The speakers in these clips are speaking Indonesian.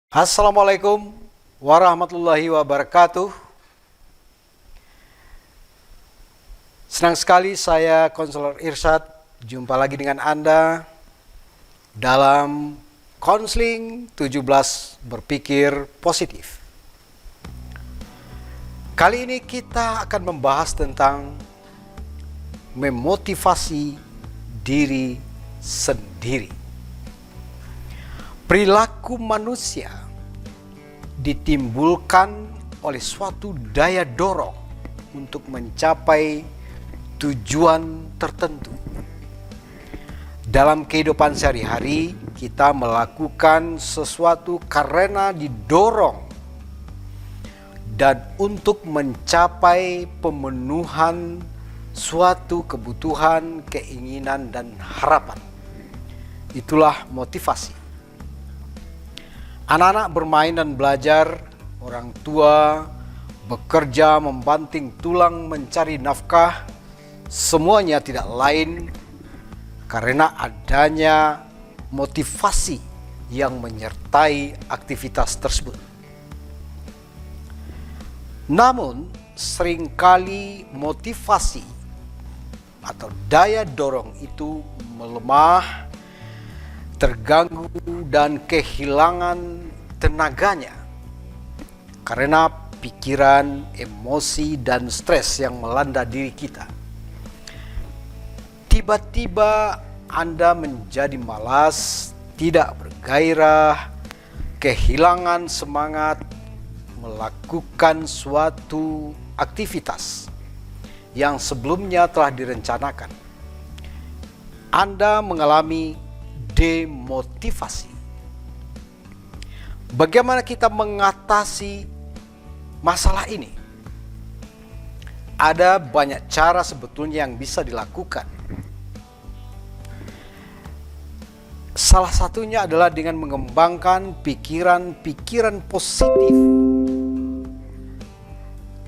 Assalamualaikum warahmatullahi wabarakatuh. Senang sekali saya Konselor Irsyad jumpa lagi dengan Anda dalam Konseling 17 Berpikir Positif. Kali ini kita akan membahas tentang memotivasi diri sendiri. Perilaku manusia ditimbulkan oleh suatu daya dorong untuk mencapai tujuan tertentu. Dalam kehidupan sehari-hari, kita melakukan sesuatu karena didorong dan untuk mencapai pemenuhan suatu kebutuhan, keinginan, dan harapan. Itulah motivasi. Anak-anak bermain dan belajar, orang tua bekerja membanting tulang mencari nafkah, semuanya tidak lain karena adanya motivasi yang menyertai aktivitas tersebut. Namun, seringkali motivasi atau daya dorong itu melemah, terganggu dan kehilangan tenaganya karena pikiran, emosi, dan stres yang melanda diri kita. Tiba-tiba Anda menjadi malas, tidak bergairah, kehilangan semangat melakukan suatu aktivitas yang sebelumnya telah direncanakan. Anda mengalami demotivasi. Bagaimana kita mengatasi masalah ini? Ada banyak cara sebetulnya yang bisa dilakukan. Salah satunya adalah dengan mengembangkan pikiran-pikiran positif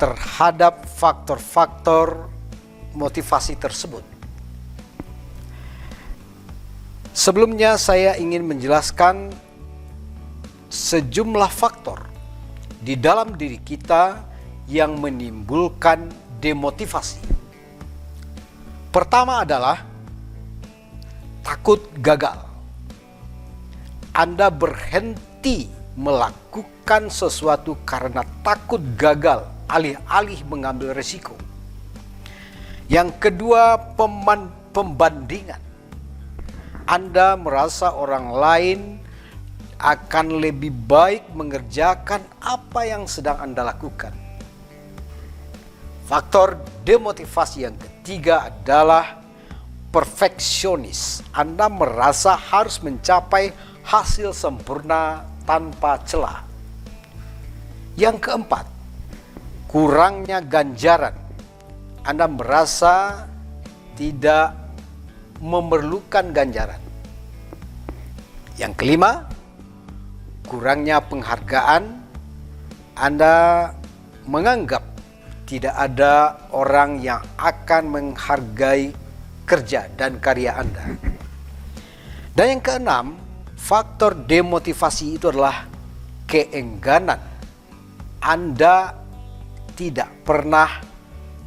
terhadap faktor-faktor motivasi tersebut. Sebelumnya saya ingin menjelaskan sejumlah faktor di dalam diri kita yang menimbulkan demotivasi. Pertama adalah takut gagal. Anda berhenti melakukan sesuatu karena takut gagal, alih-alih mengambil risiko. Yang kedua, pembandingan. Anda merasa orang lain akan lebih baik mengerjakan apa yang sedang Anda lakukan. Faktor demotivasi yang ketiga adalah perfeksionis. Anda merasa harus mencapai hasil sempurna tanpa celah. Yang keempat, kurangnya ganjaran. Anda merasa tidak memerlukan ganjaran. Yang kelima, kurangnya penghargaan. Anda menganggap tidak ada orang yang akan menghargai kerja dan karya Anda. Dan yang keenam, faktor demotivasi itu adalah keengganan. Anda tidak pernah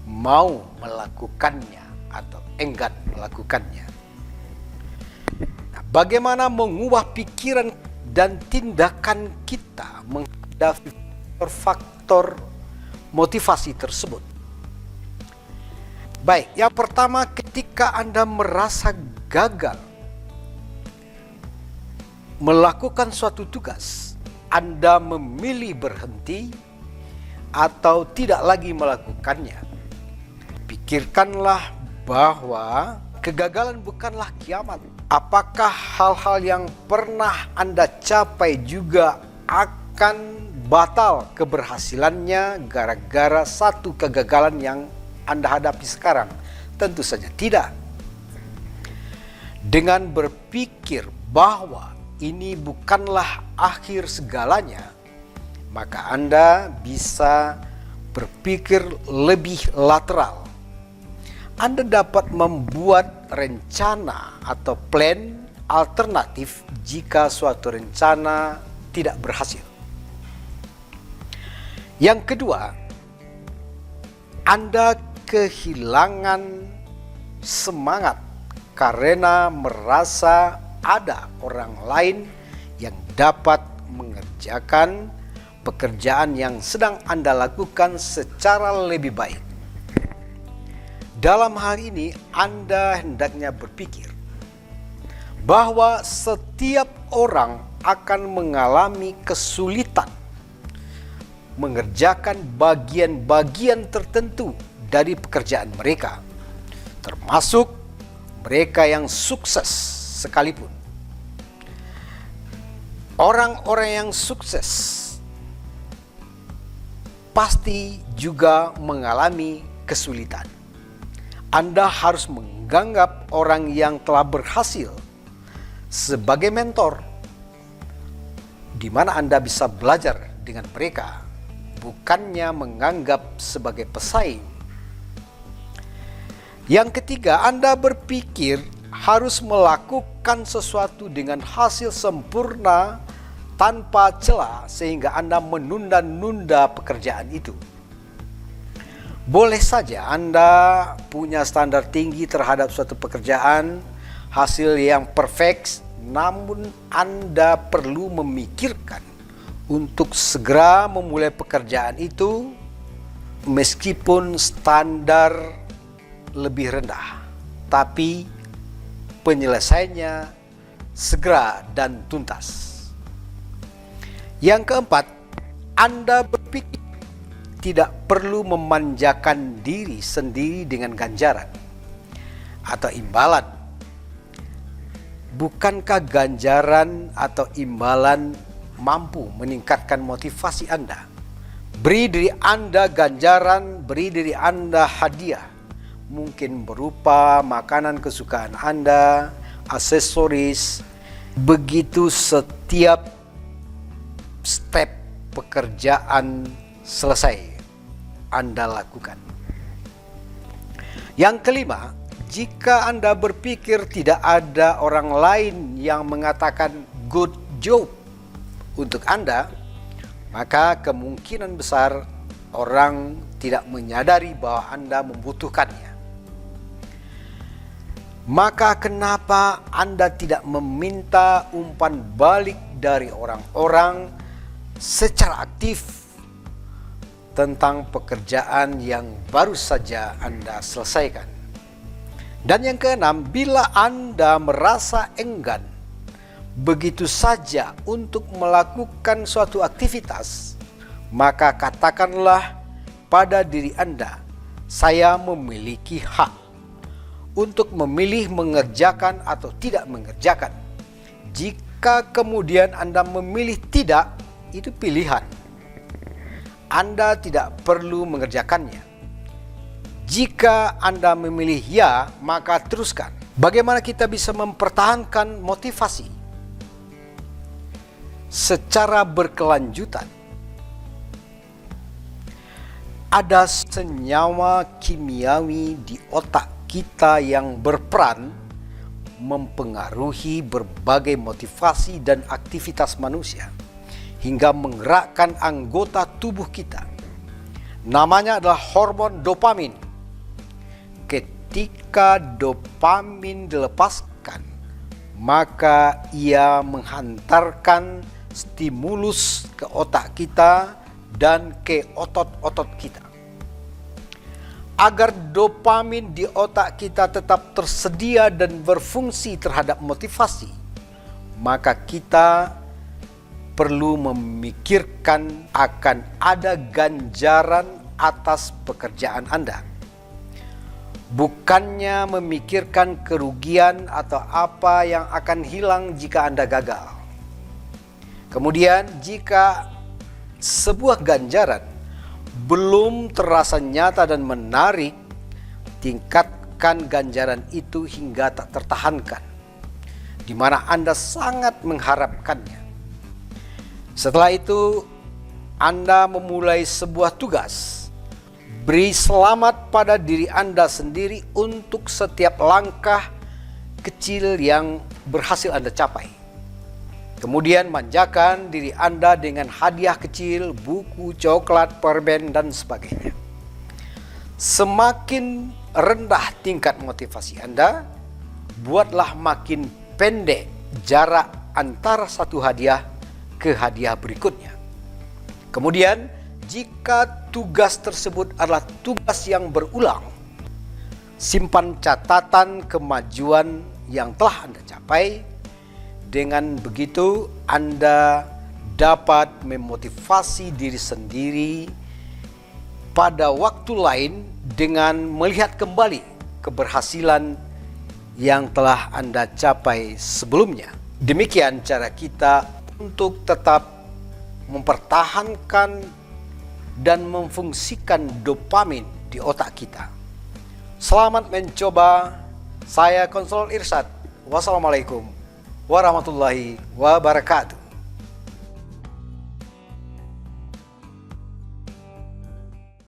mau melakukannya atau enggan melakukannya. Nah, bagaimana mengubah pikiran dan tindakan kita menghadapi faktor motivasi tersebut? Baik, yang pertama, ketika Anda merasa gagal melakukan suatu tugas, Anda memilih berhenti atau tidak lagi melakukannya. Pikirkanlah bahwa kegagalan bukanlah kiamat. Apakah hal-hal yang pernah Anda capai juga akan batal keberhasilannya gara-gara satu kegagalan yang Anda hadapi sekarang? Tentu saja tidak. Dengan berpikir bahwa ini bukanlah akhir segalanya, maka Anda bisa berpikir lebih lateral. Anda dapat membuat rencana atau plan alternatif jika suatu rencana tidak berhasil. Yang kedua, Anda kehilangan semangat karena merasa ada orang lain yang dapat mengerjakan pekerjaan yang sedang Anda lakukan secara lebih baik. Dalam hal ini, Anda hendaknya berpikir bahwa setiap orang akan mengalami kesulitan mengerjakan bagian-bagian tertentu dari pekerjaan mereka, termasuk mereka yang sukses sekalipun. Orang-orang yang sukses pasti juga mengalami kesulitan. Anda harus menganggap orang yang telah berhasil sebagai mentor, di mana Anda bisa belajar dengan mereka, bukannya menganggap sebagai pesaing. Yang ketiga, Anda berpikir harus melakukan sesuatu dengan hasil sempurna tanpa celah, sehingga Anda menunda-nunda pekerjaan itu. Boleh saja Anda punya standar tinggi terhadap suatu pekerjaan, hasil yang perfect, namun Anda perlu memikirkan untuk segera memulai pekerjaan itu meskipun standar lebih rendah, tapi penyelesaiannya segera dan tuntas. Yang keempat, Anda berpikir tidak perlu memanjakan diri sendiri dengan ganjaran atau imbalan. Bukankah ganjaran atau imbalan mampu meningkatkan motivasi Anda? Beri diri Anda ganjaran, beri diri Anda hadiah. Mungkin berupa makanan kesukaan Anda, aksesoris. Begitu setiap step pekerjaan selesai Anda lakukan. Yang kelima, jika Anda berpikir tidak ada orang lain yang mengatakan good job untuk Anda, maka kemungkinan besar orang tidak menyadari bahwa Anda membutuhkannya. Maka kenapa Anda tidak meminta umpan balik dari orang-orang secara aktif tentang pekerjaan yang baru saja Anda selesaikan? Dan yang keenam, bila Anda merasa enggan begitu saja untuk melakukan suatu aktivitas, maka katakanlah pada diri Anda, saya memiliki hak untuk memilih mengerjakan atau tidak mengerjakan. Jika kemudian Anda memilih tidak, itu pilihan. Anda tidak perlu mengerjakannya. Jika Anda memilih ya, maka teruskan. Bagaimana kita bisa mempertahankan motivasi secara berkelanjutan? Ada senyawa kimiawi di otak kita yang berperan mempengaruhi berbagai motivasi dan aktivitas manusia hingga menggerakkan anggota tubuh kita. Namanya adalah hormon dopamin. Ketika dopamin dilepaskan, maka ia menghantarkan stimulus ke otak kita dan ke otot-otot kita. Agar dopamin di otak kita tetap tersedia dan berfungsi terhadap motivasi, maka kita perlu memikirkan akan ada ganjaran atas pekerjaan Anda. Bukannya memikirkan kerugian atau apa yang akan hilang jika Anda gagal. Kemudian jika sebuah ganjaran belum terasa nyata dan menarik, tingkatkan ganjaran itu hingga tak tertahankan, di mana Anda sangat mengharapkannya. Setelah itu, Anda memulai sebuah tugas. Beri selamat pada diri Anda sendiri untuk setiap langkah kecil yang berhasil Anda capai. Kemudian manjakan diri Anda dengan hadiah kecil, buku, coklat, permen, dan sebagainya. Semakin rendah tingkat motivasi Anda, buatlah makin pendek jarak antara satu hadiah ke hadiah berikutnya. Kemudian, jika tugas tersebut adalah tugas yang berulang, simpan catatan kemajuan yang telah Anda capai. Dengan begitu, Anda dapat memotivasi diri sendiri pada waktu lain dengan melihat kembali keberhasilan yang telah Anda capai sebelumnya. Demikian cara kita untuk tetap mempertahankan dan memfungsikan dopamin di otak kita. Selamat mencoba. Saya Konselor Irsyad. Wassalamualaikum warahmatullahi wabarakatuh.